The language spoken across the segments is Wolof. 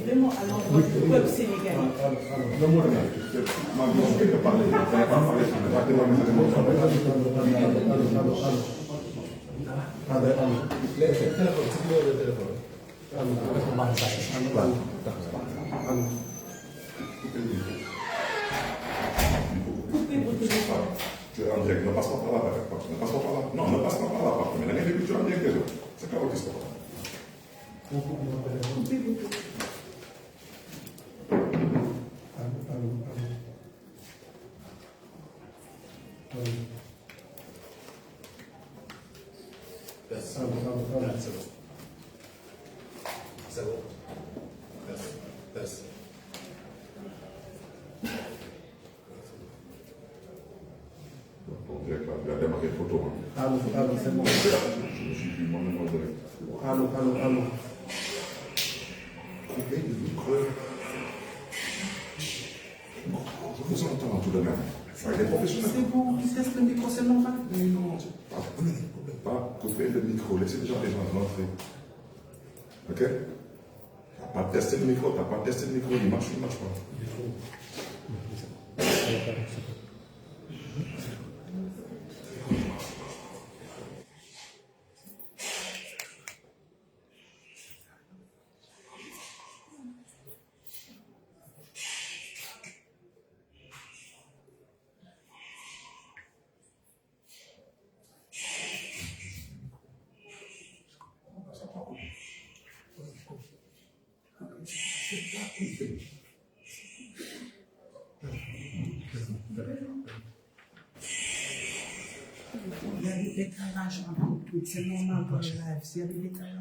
Vraiment à l'endroit du peuple sénégalais. Tu es en direct, ne passe pas par là, ne passe pas par là. Non, ne passe pas par là, mais la tu es en direct. C'est quoi l'histoire? C'est bon. Merci. Il a démarré une photo. Allô, c'est bon. Je me suis vu moi-même en direct. Allô. Coupé le micro. Je vous entends tout de même. Il est professionnel. C'est bon, il teste le micro, c'est normal. Mais non, c'est pas couper le micro, laissez déjà les gens rentrer. Ok? Tu n'as pas testé le micro, il marche pas. Il y a des décalages en tout, c'est normal pour le live. S'il y a des décalages,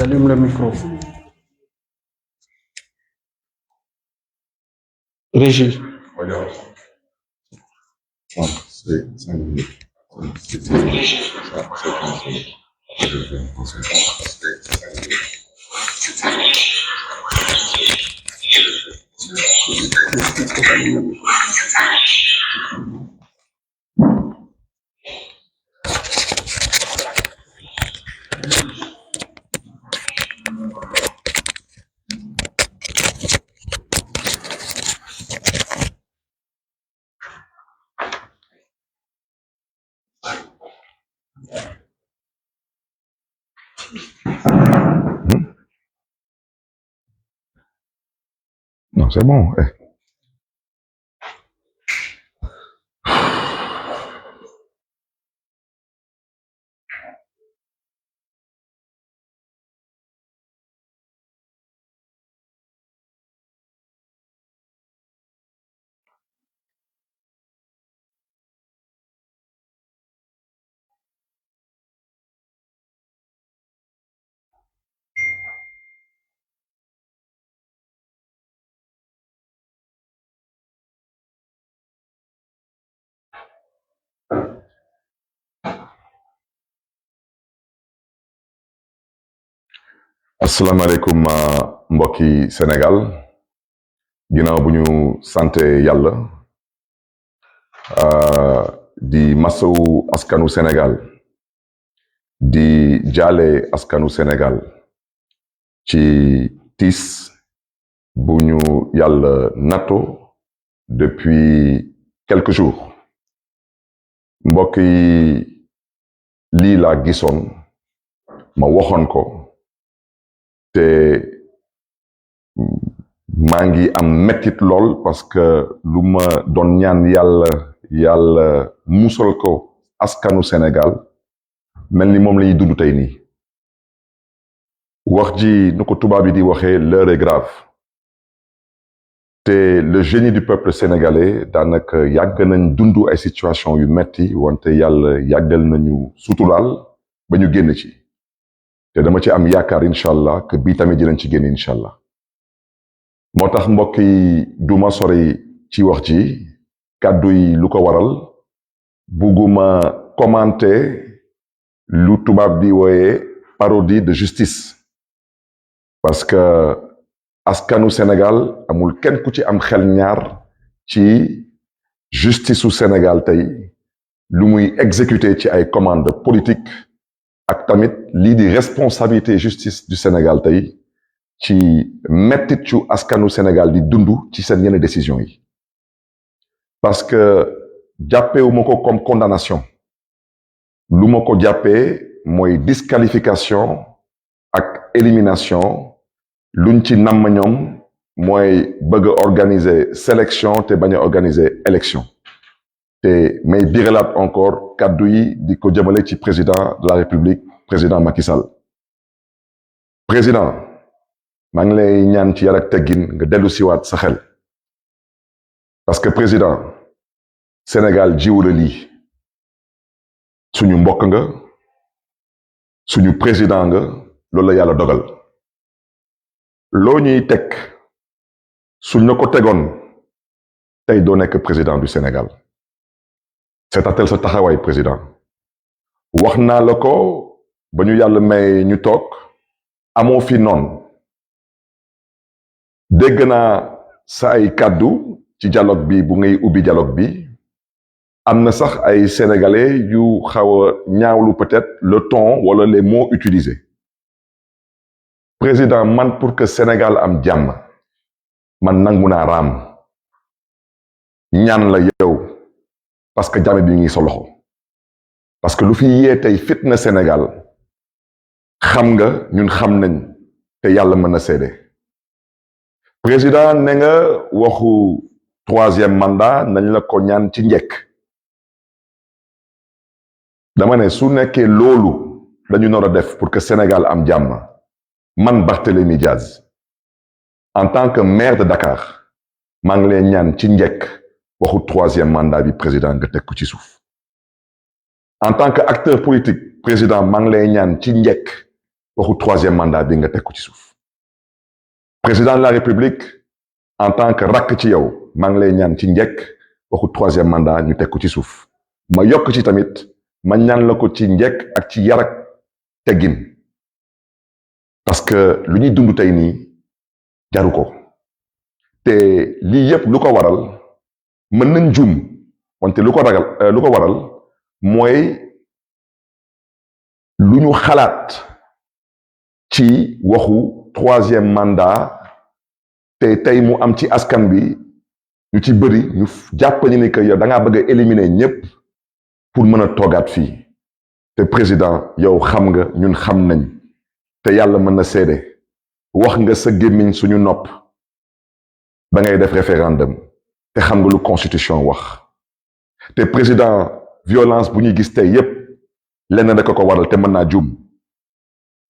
J'allume le micro. Régie. Regarde. C'est 5 minutes. C'est 5 minutes. Je vais me concentrer. C'est 5 minutes. Non, c'est bon. asalaamaaleykum mbokki Sénégal ginnaaw bu ñu sante yàlla di masawu askanu Sénégal di jaale askanu Sénégal ci tiis bu ñu yàlla natto depuis quelques jours mbokk yi lii laa gisoon ma waxoon ko te maa ngi am mettit lool parce que lu ma doon ñaan yàlla musal ko askanu Sénégal mel ni moom la ñuy dund tey nii wax ji nu ko tubaab yi di waxee l'heure est grave te le génie du peuple sénégalais daanaka yàgg nañ dund ay situation yu metti wante yàlla yàggal nañu suturaal ba ñu génn ci te dama ci am yaakaar incha allah que bii tamit dinañ ci génn incha allah moo tax mbokk yi duma sori ci wax ji kàddu yi lu ko waral bugguma commenter lu tubaab di wooye parodie de justice parce que askanu Sénégal amul kenn ku ci am xel ñaar ci justice su Sénégal tey lu muy exécuter ci ay commandes politiques ak tamit lii di responsabilité justice du Sénégal tey ci mettit cu askanu Sénégal di dund ci seen yenn décision yi parce que jàppewuma ko comme condamnation lu ma ko jàppee mooy disqualification ak élimination luñ ci namm ñoom mooy bëgg a organiser sélection te bañ a organiser élection te may biralaat encore kàddu yi di ko jëmale ci président de la République président Macky Sall président maa ngi lay ñaan ci yar ak teggin nga dellu siwaat sa xel parce que président Sénégal jiwu la lii suñu mbokk nga suñu président nga loolu la yàlla dogal loo ñuy teg suñ la ko tegoon tey doo nekk président du Sénégal seetatel sa taxawaay président wax naa la ko ba ñu yàlla may ñu toog amoo fi noonu dégg naa sa ay kàddu ci dialogue bi bu ngay ubbi dialogue bi am na sax ay sénégalais yu xaw a ñaawlu peut-être le ton wala les mots utilisés président man pour que Sénégal am jàmm man nangu naa raam ñaan la yow parce que jàmm bi ngi sa loxo parce que lu fi yee tey fitna Sénégal xam nga ñun xam nañ te yàlla mën na seede président ne nga waxu troisième mandat nañ la ko ñaan ci njëkk dama ne su nekkee loolu dañu nar a def pour que Sénégal am jàmm man Barthélémy Diaz en tant que maire de Dakar maa ngi leen ñaan ci njëkk waxu troisième mandat bi président nga teg ko ci suuf en tant que acteur politique président maa ngi lay ñaan ci njëkk waxu troisième mandat bi nga teg ko ci suuf président de la République en tant que rakk ci yow maa ngi lay ñaan ci njëkk waxu troisième mandat ñu teg ko ci suuf ma yokk ci tamit ma ñaan la ko ci njekk ak ci yar ak teggin parce que lu ñuy dund tey nii jaru ko te lii yépp lu ko waral mën nañ juum wante lu ko waral mooy lu ñu xalaat ci waxu troisième mandat te tey mu am ci askan bi ñu ci bëri ñu jàpp ni que yow da ngaa bëgg a éliminer ñépp pour mën a toogaat fii te président yow xam nga ñun xam nañ te yàlla mën na seede wax nga sa gémmiñ suñu nopp ba ngay def référendum te xam nga lu constitution wax te président violence bu ñuy gis tey yépp lenn da ko waral te mën naa juum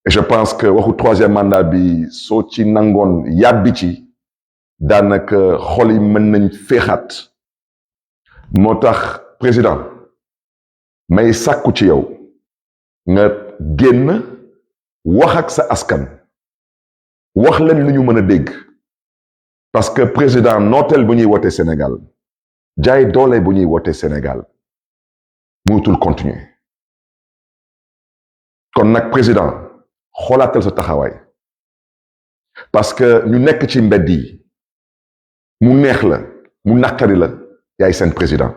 et je pense que waxu troisième mandat bi soo ci nangoon yàbbi ci daanaka xol yi mën nañ féexaat moo tax président may sàkku ci yow nga génn wax ak sa askan wax leen lu ñu mën a dégg parce que président nooteel bu ñuy wote Sénégal jaay doole bu ñuy wote Sénégal mënutul continuer kon nag président xoolaatal sa taxawaay parce que ñu nekk ci mbedd yi mu neex la mu naqari la yaay seen président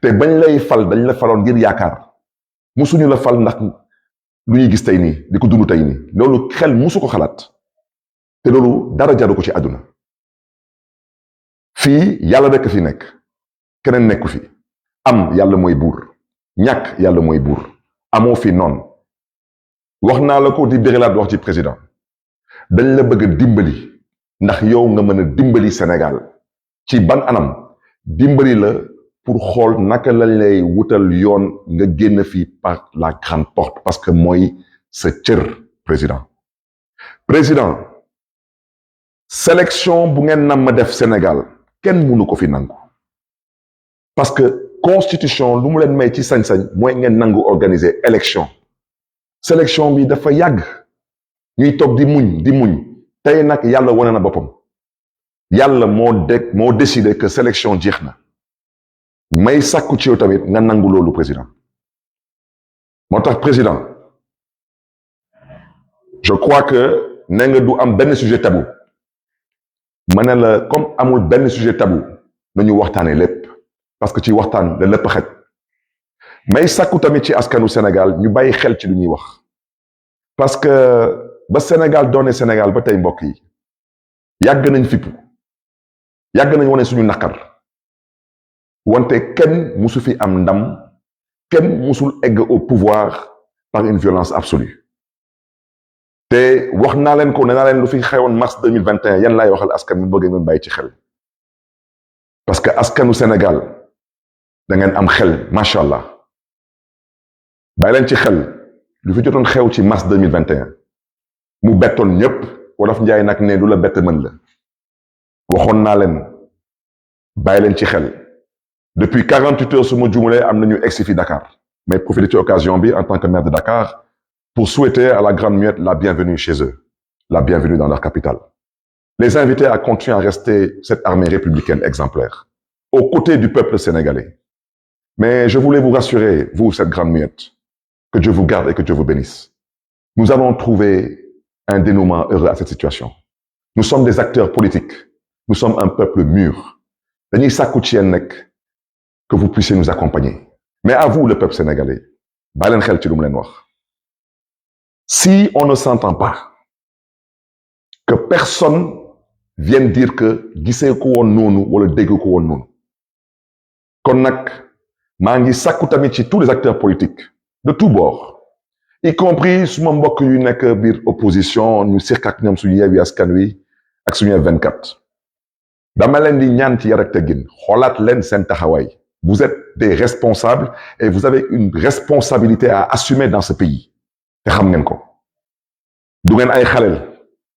te bañ lay fal dañ la faloon ngir yaakaar musuñu la fal ndax lu ñuy gis tey nii di ko dund tey nii loolu xel musu ko xalaat te loolu dara jaru ko ci àdduna fii yàlla rekk fi nekk keneen nekku fi am yàlla mooy buur ñàkk yàlla mooy buur amoo fi noonu wax naa la ko di bérilaat wax ci président dañ la bëgg a dimbali ndax yow nga mën a dimbali Sénégal ci ban anam dimbali la pour xool naka lañ lay wutal yoon nga génn fii par la grande porte parce que mooy sa cër président sélection bu ngeen nam ma def Sénégal kenn mënu ko fi nangu parce que constitution lu mu leen may ci sañ-sañ mooy ngeen nangu organiser élection sélection bi dafa yàgg ñuy toog di muñ tey nag yàlla wane na boppam yàlla moo décidé que sélection jeex na may sàkku ci yow tamit nga nangu loolu président moo tax président je crois que ne nga du am benn sujet tabou ma ne la comme amul benn sujet tabou nañu waxtaane lépp parce que ci waxtaan la lépp xej may sàkku tamit ci askanu Sénégal ñu bàyyi xel ci lu ñuy wax parce que ba Sénégal doone Sénégal ba tey mbokk yi yàgg nañ fippu yàgg nañ wane suñu naqar wante kenn musu fi am ndam kenn musul egg au pouvoir par une violence absolue te wax naa leen ko nee naa leen lu fi xewoon mars 2021 yan laay waxal askan mi bëgg ngeen bàyyi ci xel parce que askanu Sénégal da ngeen am xel macha allah bàyyi leen ci xel lu fi jotoon xew ci mars 2021 mu bettoon ñépp wolof njaay nag ne lu la bett mën la waxoon naa leen bàyyi leen ci xel depuis 48 heures su ma juumalee am nañu egsi fi Dakar mais profiter ci occasion bi en tant que maire de Dakar pour souhaiter à la Grande Muette la bienvenue chez eux, la bienvenue dans leur capitale. Les inviter à continuer à rester cette armée républicaine exemplaire, aux côtés du peuple sénégalais. Mais je voulais vous rassurer, vous, cette Grande Muette, que Dieu vous garde et que Dieu vous bénisse. Nous allons trouver un dénouement heureux à cette situation. Nous sommes des acteurs politiques. Nous sommes un peuple mûr. Dañuy sàkku ci yéen nag que vous puissiez nous accompagner. Mais à vous, le peuple sénégalais, bàyyi leen xel ci lu mu leen wax. Si on ne s'entend pas, que personne vienne dire que gisee ko woon noonu wala dégg ko woon noonu kon nag maa ngi sàkku tamit ci tous les acteurs politiques de tous bords y compris suma mbokk yu nekk biir opposition ñu seq ak ñoom suñu Yewwi Askan Wi ak suñu F24 dama leen di ñaan ci yar ak teggin xoolaat leen seen taxawaay vous êtes des responsables et vous avez une responsabilité à assumer dans ce pays te xam ngeen ko du ngeen ay xaleel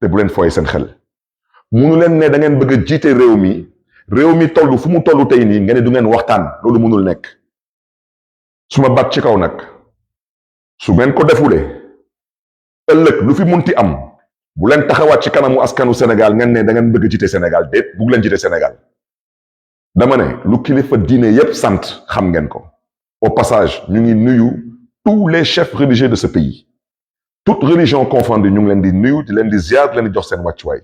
te bu leen fooye seen xel munu leen ne da ngeen bëgg a jiite réew mi toll fu mu toll tey nii ngeen ne du ngeen waxtaan loolu mënul nekk su ma baat ci kaw nag su ngeen ko defulee ëllëg lu fi munti am bu leen taxawaat ci kanamu askanu Sénégal ngeen ne da ngeen bëgg a jiite Sénégal déet bugg leen jiite Sénégal dama ne lu kilifa diine yépp sant xam ngeen ko au passage ñu ngi nuyu tous les chefs religieux de ce pays toute religion confondue ñu ngi leen di nuyu di leen di ziar di leen di jox seen wàccuwaay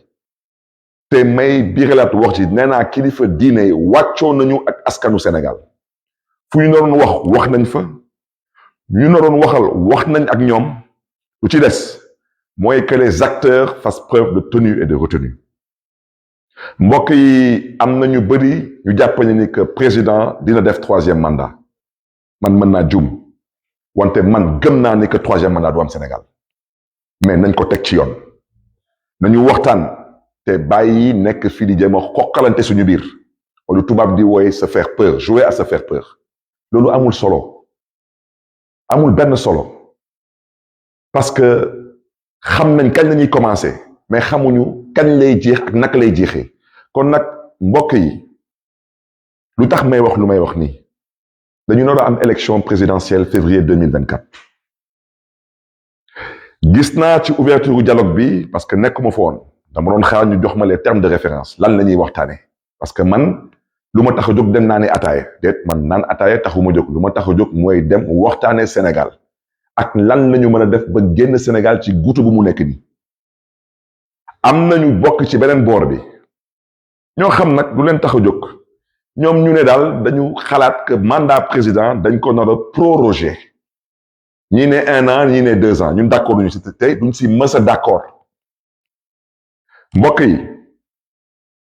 te may biiralaat wax ci nee naa kilifa diine wàccoo nañu ak askanu Sénégal fu ñu naroon wax nañ fa ñu naroon waxal wax nañ ak ñoom lu ci des mooy que les acteurs fassent preuve de tenue et de retenue mbokk yi am na ñu bëri ñu jàpp ni que président dina def 3e mandat man mën naa juum wante man gëm naa ni que 3e mandat du am Sénégal mais nañ ko teg ci yoon nañu waxtaan te bàyyi nekk fii di jéem a xokkalante suñu biir wala tubaab di wooye se faire peur jouer à se faire peur loolu amul solo amul benn solo parce que xam nañ kañ lañuy commencer mais xamuñu kañ lay jeex ak naka lay jeexee kon nag mbokk yi lu tax may wax lu may wax nii dañu nar a am élection présidentielle février 2024 gis naa ci ouverture dialogue bi parce que nekkuma fa woon dama doon xaar ñu jox ma les termes de référence lan la ñuy waxtaane parce que man lu ma tax a jóg dem naa ne ataaye déet man naan ataaye taxuma jóg lu ma tax a jóg mooy dem waxtaane Sénégal ak lan la ñu mën a def ba génn Sénégal ci guutu bu mu nekk nii am nañu bokk ci beneen boor bi ñoo xam nag du leen tax a jóg ñoom ñu ne daal dañu xalaat que mandat président dañ ko nar a proroger ñii ne 1 an ñii ne 2 ans ñun d'accord duñu si tey duñ si mës a d'accord mbokk yi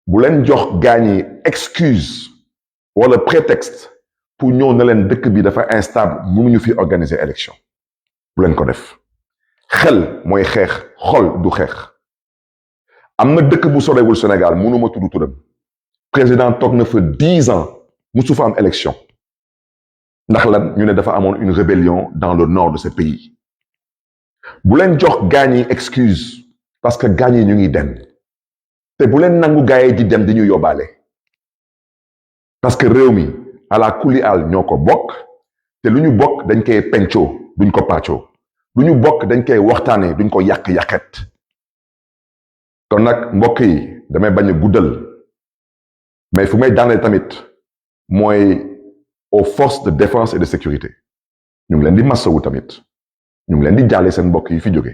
bu leen jox gaañi excuse wala prétexte pour ñëw na leen dëkk bi dafa instable mënuñu fi organiser élection bu leen ko def xel mooy xeex xol du xeex am na dëkk bu sorewul Sénégal mënuma tudd turam président toog na fa 10 ans musu fa am élection ndax lan ñu ne dafa amoon une rébellion dans le nord de ce pays bu leen jox gaañi excuse parce que gaañi ñu ngi dem te bu leen nangu gaay di dem di ñu yóbbaale parce que réew mi ala kuli al ñoo ko bokk te lu ñu bokk dañ koy pencoo duñ ko pàccoo lu ñu bokk dañ koy waxtaanee duñ ko yàq-yàqet kon nag mbokk yi damay bañ a guddal mais fu may daaneel tamit mooy aux forces de défense et de sécurité ñu ngi leen di massawu tamit ñu ngi leen di jaale seen mbokk yi fi jóge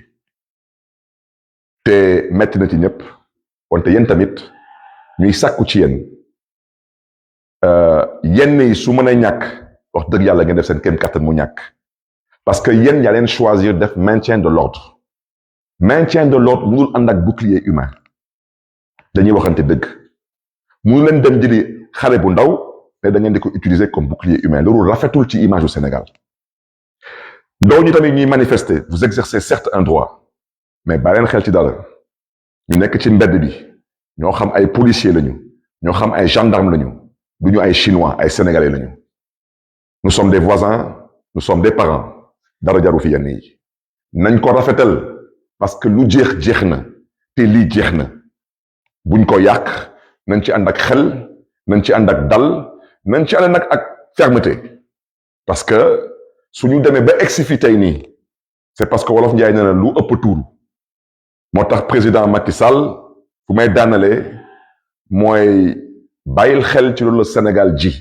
te metti na ci ñëpp wante yéen tamit ñuy sàkku ci yéen yenn yi su mën a ñàkk wax dëgg yàlla ngeen def seen kéem kattan mu ñàkk parce que yéen yaa leen choisir def maintien de l'ordre mënul ànd ak bouclier humain dañuy waxante dëgg mënu leen dem jëli xale bu ndaw te da ngeen di ko utiliser comme bouclier humain loolu rafetul ci image du Sénégal ndaw ñi tamit ñuy manifester vous exercez certes un droit mais bàyyi leen xel ci dara ñu nekk ci mbedd bi ñoo xam ay policiers lañu ñoo xam ay gendarmes lañu duñu ay chinois ay sénégalais lañu nous sommes des voisins nous sommes des parents dara jaru fi yenn yi nañ ko rafetal parce que lu jeex na te lii jeex na buñ ko yàq nañ ci ànd ak xel nañ ci ànd ak dal nañ ci ànd nag ak fermeté parce que suñu demee ba egsi fi tey nii c'est parce que wolof njaay nee na lu ëpp tuuru moo tax président Macky Sall fu may daanalee mooy bàyyil xel ci loolu Sénégal ji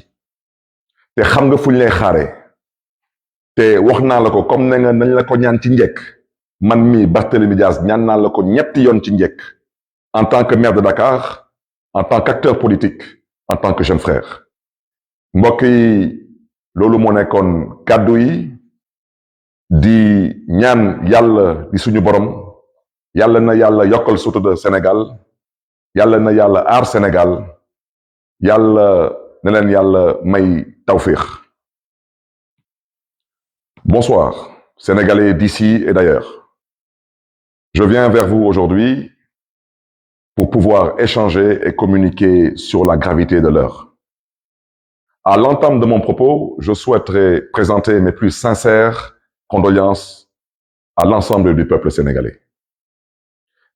te xam nga fu ñu lay xaaree te wax naa la ko comme ne nga nañ la ko ñaan ci njëkk man mii Barthélémy Dias ñaan naa la ko ñetti yoon ci njëkk en tant que maire de Dakar en tant qu'acteur politique en tant que jeune frère mbokk yi loolu moo nekkoon kàddu yi di ñaan yàlla di suñu borom yàlla na yàlla yokkal sutura Sénégal yàlla na yàlla aar Sénégal yàlla na leen yàlla may tawfiq. Bonsoir, Sénégalais d'ici et d'ailleurs. Je viens vers vous aujourd'hui pour pouvoir échanger et communiquer sur la gravité de l'heure. À l'entame de mon propos, je souhaiterais présenter mes plus sincères condoléances à l'ensemble du peuple sénégalais.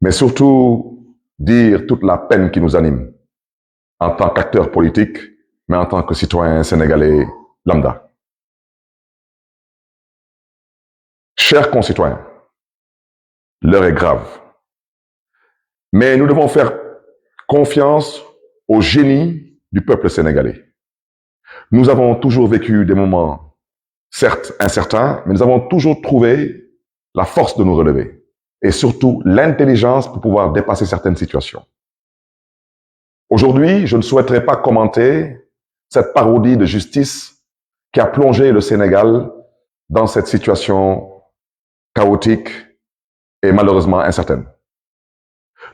Mais surtout, dire toute la peine qui nous anime en tant qu'acteur politique, mais en tant que citoyen sénégalais lambda. Chers concitoyens, l'heure est grave. Mais nous devons faire confiance au génie du peuple sénégalais. Nous avons toujours vécu des moments certes incertain, mais nous avons toujours trouvé la force de nous relever et surtout l'intelligence pour pouvoir dépasser certaines situations. Aujourd'hui, je ne souhaiterais pas commenter cette parodie de justice qui a plongé le Sénégal dans cette situation chaotique et malheureusement incertaine.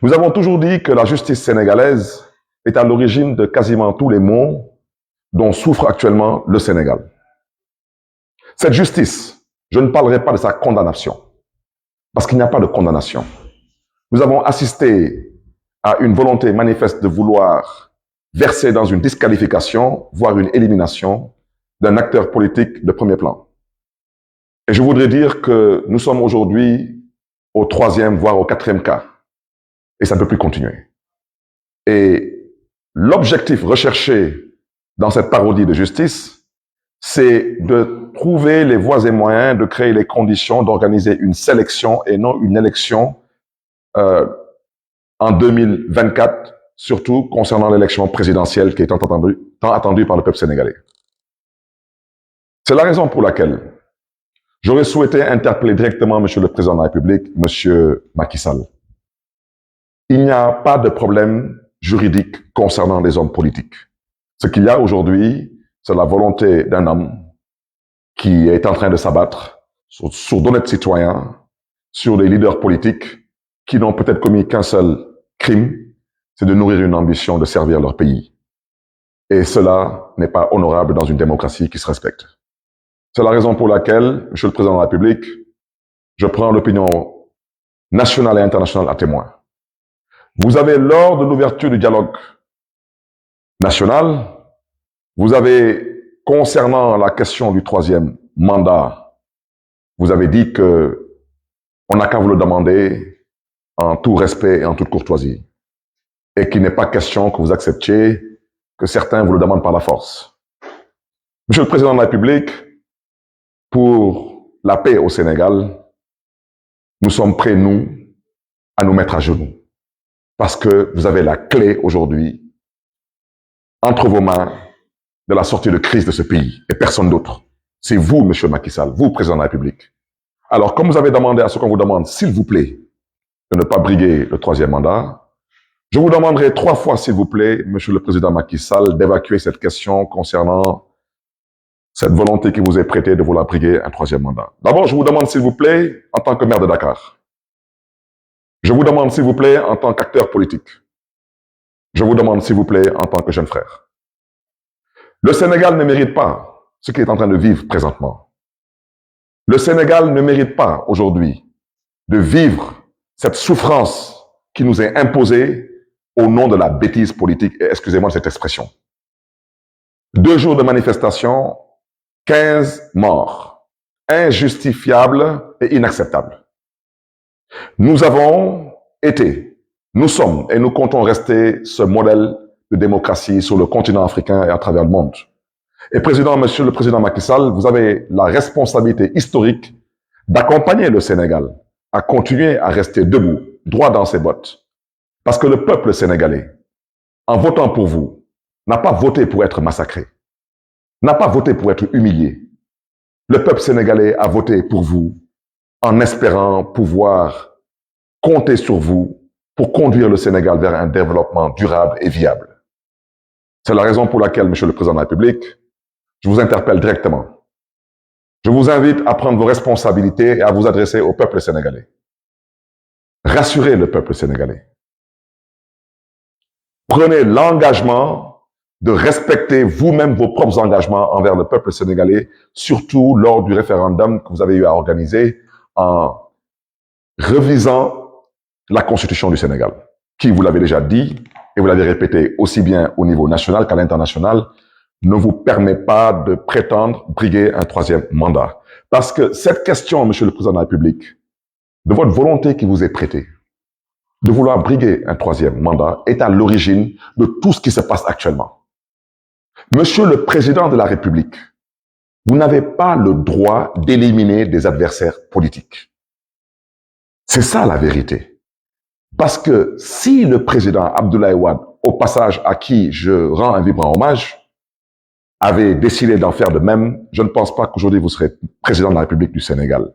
Nous avons toujours dit que la justice sénégalaise est à l'origine de quasiment tous les maux dont souffre actuellement le Sénégal. Cette justice, je ne parlerai pas de sa condamnation, parce qu'il n'y a pas de condamnation. Nous avons assisté à une volonté manifeste de vouloir verser dans une disqualification, voire une élimination d'un acteur politique de premier plan. Et je voudrais dire que nous sommes aujourd'hui au 3e, voire au 4e cas. Et ça ne peut plus continuer. Et l'objectif recherché dans cette parodie de justice, c'est de trouver les voies et moyens de créer les conditions d'organiser une sélection et non une élection en 2024, surtout concernant l'élection présidentielle qui est tant attendue par le peuple sénégalais. C'est la raison pour laquelle j'aurais souhaité interpeller directement M. le Président de la République, M. Macky Sall. Il n'y a pas de problème juridique concernant les hommes politiques. Ce qu'il y a aujourd'hui, c'est la volonté d'un homme qui est en train de s'abattre sur d'honnêtes citoyens, sur des leaders politiques qui n'ont peut-être commis qu'un seul crime, c'est de nourrir une ambition de servir leur pays. Et cela n'est pas honorable dans une démocratie qui se respecte. C'est la raison pour laquelle, Monsieur le Président de la République, je prends l'opinion nationale et internationale à témoin. Vous avez, lors de l'ouverture du dialogue national, vous avez, concernant la question du 3e mandat, vous avez dit que on n'a qu'à vous le demander en tout respect et en toute courtoisie. Et qu'il n'est pas question que vous acceptiez que certains vous le demandent par la force. Monsieur le Président de la République, pour la paix au Sénégal, nous sommes prêts, nous, à nous mettre à genoux. Parce que vous avez la clé aujourd'hui entre vos mains de la sortie de crise de ce pays et personne d'autre. C'est vous, Monsieur Macky Sall, vous, Président de la République. Alors, comme vous avez demandé à ce qu'on vous demande, s'il vous plaît, de ne pas briguer le 3e mandat, je vous demanderai 3 fois, s'il vous plaît, Monsieur le Président Macky Sall, d'évacuer cette question concernant cette volonté qui vous est prêtée de vouloir briguer un 3e mandat. D'abord, je vous demande, s'il vous plaît, en tant que maire de Dakar. Je vous demande, s'il vous plaît, en tant qu'acteur politique. Je vous demande, s'il vous plaît, en tant que jeune frère. Le Sénégal ne mérite pas ce qu'il est en train de vivre présentement. Le Sénégal ne mérite pas aujourd'hui de vivre cette souffrance qui nous est imposée au nom de la bêtise politique, et excusez-moi de cette expression. 2 jours de manifestation, 15 morts. Injustifiable et inacceptable. Nous avons été, nous sommes et nous comptons rester ce modèle de démocratie sur le continent africain et à travers le monde. Et Monsieur le Président Macky Sall, vous avez la responsabilité historique d'accompagner le Sénégal à continuer à rester debout, droit dans ses bottes. Parce que le peuple sénégalais, en votant pour vous, n'a pas voté pour être massacré, n'a pas voté pour être humilié. Le peuple sénégalais a voté pour vous en espérant pouvoir compter sur vous pour conduire le Sénégal vers un développement durable et viable. C'est la raison pour laquelle, Monsieur le Président de la République, je vous interpelle directement. Je vous invite à prendre vos responsabilités et à vous adresser au peuple sénégalais. Rassurez le peuple sénégalais. Prenez l'engagement de respecter vous-même vos propres engagements envers le peuple sénégalais, surtout lors du référendum que vous avez eu à organiser en revisant la Constitution du Sénégal, qui, vous l'avez déjà dit, et vous l'avez répété aussi bien au niveau national qu'à l'international, ne vous permet pas de prétendre briguer un 3e mandat. Parce que cette question, Monsieur le Président de la République, de votre volonté qui vous est prêtée, de vouloir briguer un 3e mandat, est à l'origine de tout ce qui se passe actuellement. Monsieur le Président de la République, vous n'avez pas le droit d'éliminer des adversaires politiques. C'est ça la vérité. Parce que si le président Abdoulaye Wade, au passage à qui je rends un vibrant hommage, avez décidé d'en faire de même, je ne pense pas qu'aujourd'hui vous serez président de la République du Sénégal.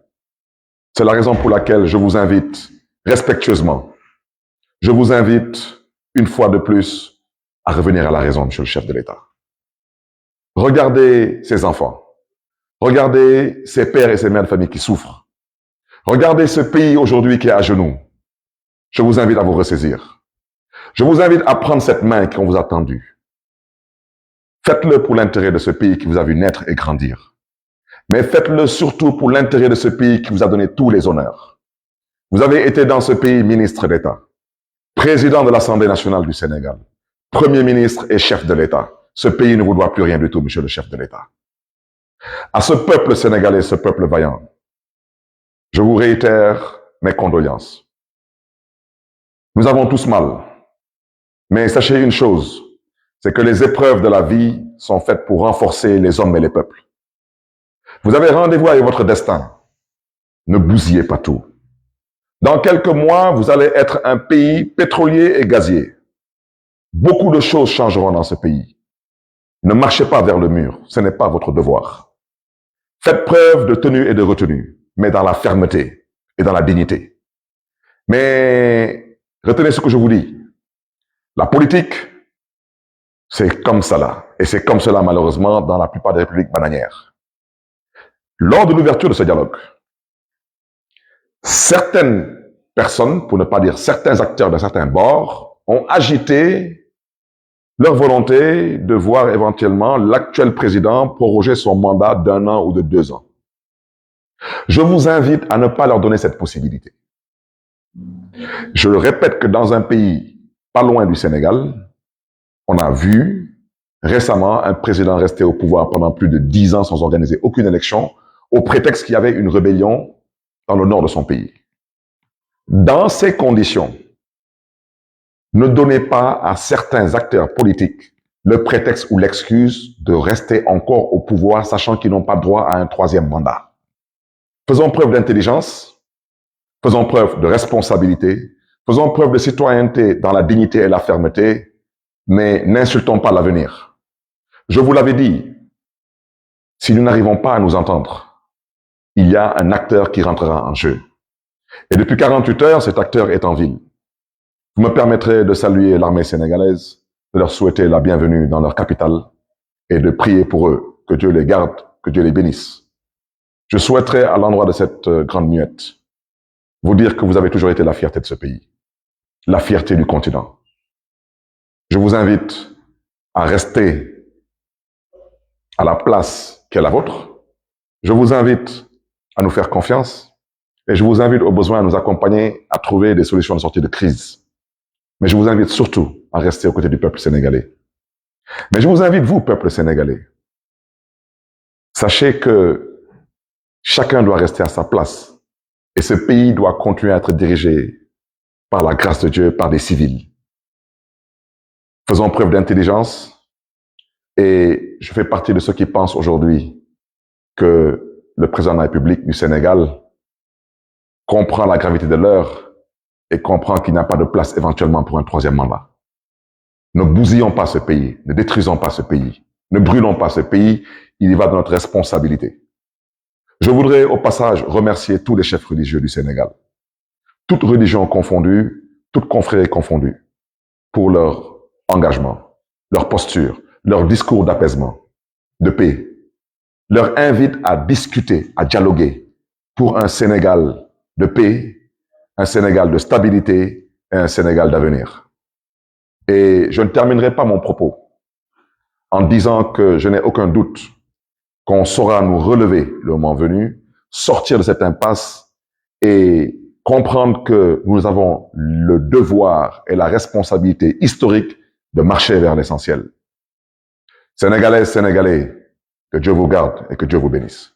C'est la raison pour laquelle je vous invite respectueusement, je vous invite une fois de plus à revenir à la raison, monsieur le chef de l'État. Regardez ces enfants, regardez ces pères et ces mères de famille qui souffrent, regardez ce pays aujourd'hui qui est à genoux. Je vous invite à vous ressaisir. Je vous invite à prendre cette main qu'on vous a tendue. Faites-le pour l'intérêt de ce pays qui vous a vu naître et grandir. Mais faites-le surtout pour l'intérêt de ce pays qui vous a donné tous les honneurs. Vous avez été dans ce pays ministre d'État, président de l'Assemblée nationale du Sénégal, premier ministre et chef de l'État. Ce pays ne vous doit plus rien du tout, monsieur le chef de l'État. À ce peuple sénégalais, ce peuple vaillant, je vous réitère mes condoléances. Nous avons tous mal. Mais sachez une chose, c'est que les épreuves de la vie sont faites pour renforcer les hommes et les peuples. Vous avez rendez-vous avec votre destin. Ne bousillez pas tout. Dans quelques mois, vous allez être un pays pétrolier et gazier. Beaucoup de choses changeront dans ce pays. Ne marchez pas vers le mur, ce n'est pas votre devoir. Faites preuve de tenue et de retenue, mais dans la fermeté et dans la dignité. Mais retenez ce que je vous dis. La politique, c'est comme ça là. Et c'est comme cela, malheureusement, dans la plupart des républiques bananières. Lors de l'ouverture de ce dialogue, certaines personnes, pour ne pas dire certains acteurs de certains bords, ont agité leur volonté de voir éventuellement l'actuel président proroger son mandat d'1 an ou de 2 ans. Je vous invite à ne pas leur donner cette possibilité. Je le répète que dans un pays pas loin du Sénégal, on a vu récemment un président rester au pouvoir pendant plus de 10 ans sans organiser aucune élection, au prétexte qu'il y avait une rébellion dans le nord de son pays. Dans ces conditions, ne donnez pas à certains acteurs politiques le prétexte ou l'excuse de rester encore au pouvoir, sachant qu'ils n'ont pas droit à un 3e mandat. Faisons preuve d'intelligence, faisons preuve de responsabilité, faisons preuve de citoyenneté dans la dignité et la fermeté, mais n'insultons pas l'avenir. Je vous l'avais dit, si nous n'arrivons pas à nous entendre, il y a un acteur qui rentrera en jeu. Et depuis 48 heures, cet acteur est en ville. Vous me permettrez de saluer l'armée sénégalaise, de leur souhaiter la bienvenue dans leur capitale et de prier pour eux, que Dieu les garde, que Dieu les bénisse. Je souhaiterais, à l'endroit de cette grande muette, vous dire que vous avez toujours été la fierté de ce pays, la fierté du continent. Je vous invite à rester à la place qui est la vôtre. Je vous invite à nous faire confiance et je vous invite au besoin à nous accompagner à trouver des solutions de sortie de crise. Mais je vous invite surtout à rester aux côtés du peuple sénégalais. Mais je vous invite, vous, peuple sénégalais, sachez que chacun doit rester à sa place et ce pays doit continuer à être dirigé par la grâce de Dieu, par des civils. Faisons preuve d'intelligence et je fais partie de ceux qui pensent aujourd'hui que le président de la République du Sénégal comprend la gravité de l'heure et comprend qu'il n'y a pas de place éventuellement pour un 3e mandat. Ne bousillons pas ce pays, ne détruisons pas ce pays, ne brûlons pas ce pays, il y va de notre responsabilité. Je voudrais au passage remercier tous les chefs religieux du Sénégal, toutes religions confondues, toutes confréries confondues, pour leur engagement, leur posture, leur discours d'apaisement, de paix, leur invite à discuter, à dialoguer pour un Sénégal de paix, un Sénégal de stabilité et un Sénégal d'avenir. Et je ne terminerai pas mon propos en disant que je n'ai aucun doute qu'on saura nous relever le moment venu, sortir de cette impasse et comprendre que nous avons le devoir et la responsabilité historique de marcher vers l'essentiel. Sénégalaises, Sénégalais, que Dieu vous garde et que Dieu vous bénisse.